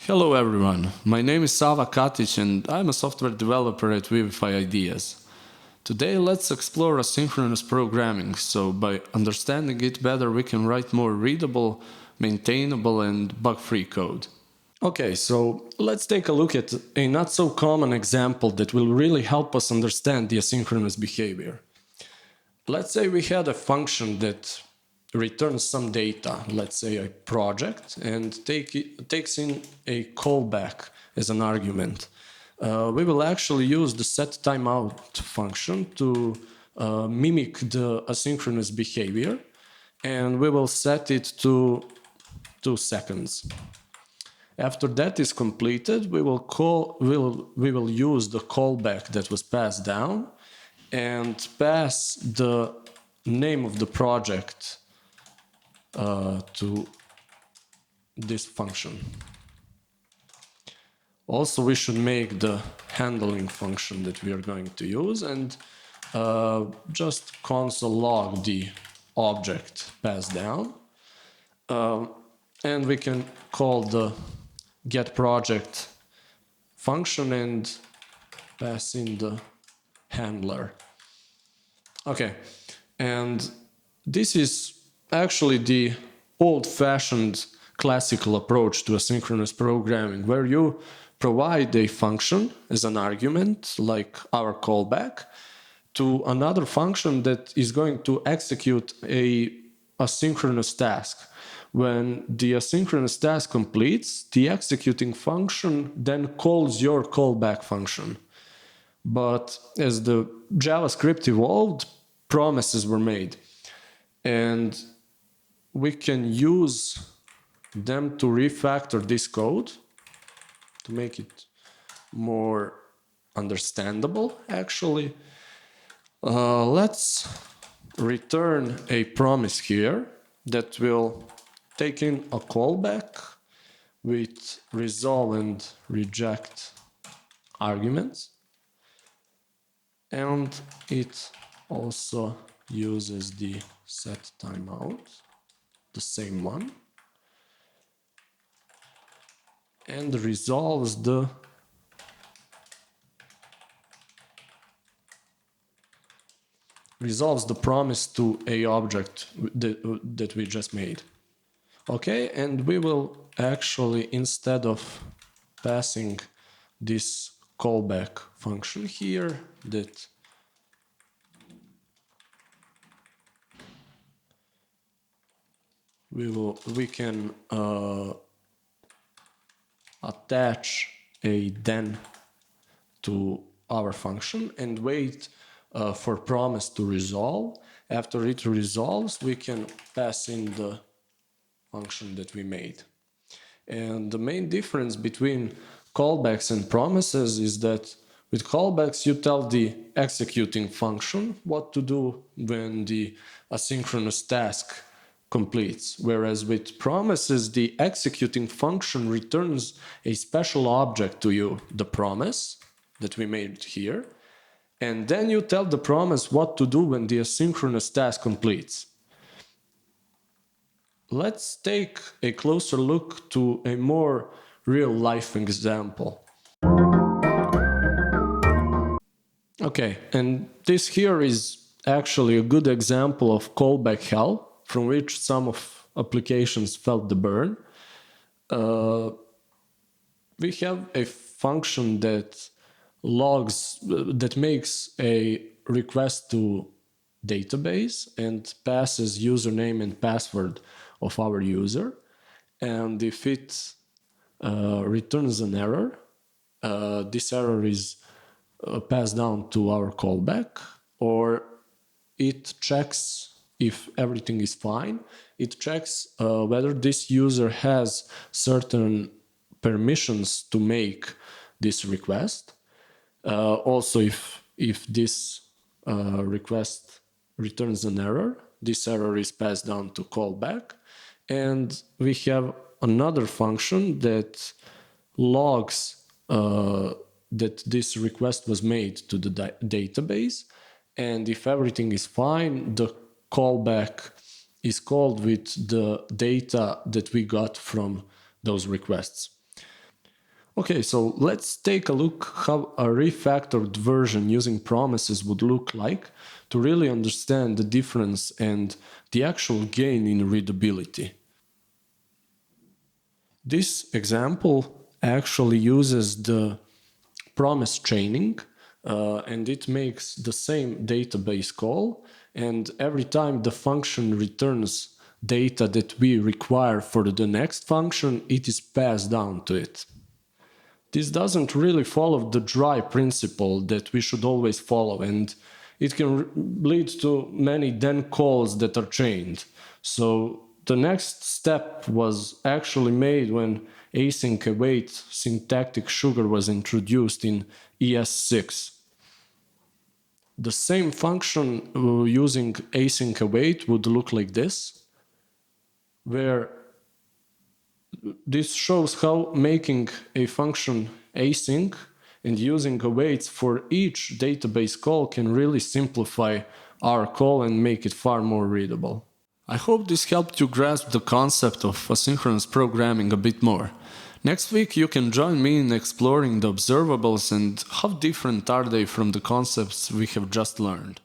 Hello everyone, my name is Sava Katic and I'm a software developer at Vivify Ideas. Today let's explore asynchronous programming, so by understanding it better we can write more readable, maintainable and bug-free code. Okay, so let's take a look at a not so common example that will really help us understand the asynchronous behavior. Let's say we had a function that returns some data, let's say a project, and takes in a callback as an argument. We will actually use the setTimeout function to mimic the asynchronous behavior, and we will set it to 2 seconds. After that is completed, we will use the callback that was passed down and pass the name of the project to this function. Also, we should make the handling function that we are going to use and just console log the object passed down. And we can call the getProject function and pass in the handler. Okay, and this is actually the old-fashioned classical approach to asynchronous programming, where you provide a function as an argument, like our callback, to another function that is going to execute a asynchronous task. When the asynchronous task completes, the executing function then calls your callback function. But as the JavaScript evolved, promises were made. And we can use them to refactor this code to make it more understandable, actually. Let's return a promise here that will take in a callback with resolve and reject arguments. And it also uses the setTimeout, the same one, and resolves the promise to a object that we just made. Okay, and we will actually, instead of passing this callback function here, that we can attach a then to our function and wait for promise to resolve. After it resolves, we can pass in the function that we made. And the main difference between callbacks and promises is that with callbacks you tell the executing function what to do when the asynchronous task completes, whereas with promises the executing function returns a special object to you, the promise that we made here, and then you tell the promise what to do when the asynchronous task completes. Let's take a closer look to a more real-life example. Okay, and this here is actually a good example of callback hell, from which some of applications felt the burn. We have a function that makes a request to database and passes username and password of our user, and if it returns an error, this error is passed down to our callback, or it checks if everything is fine. It checks whether this user has certain permissions to make this request. Also, if this request returns an error, this error is passed down to callback. And we have another function that logs that this request was made to the database. And if everything is fine, the callback is called with the data that we got from those requests. Okay, so let's take a look how a refactored version using promises would look like to really understand the difference and the actual gain in readability. This example actually uses the promise training, and it makes the same database call, and every time the function returns data that we require for the next function, it is passed down to it. This doesn't really follow the dry principle that we should always follow, and it can lead to many then calls that are chained. So the next step was actually made when async await syntactic sugar was introduced in ES6. The same function using async await would look like this, where this shows how making a function async and using awaits for each database call can really simplify our call and make it far more readable. I hope this helped you grasp the concept of asynchronous programming a bit more. Next week you can join me in exploring the observables and how different are they from the concepts we have just learned.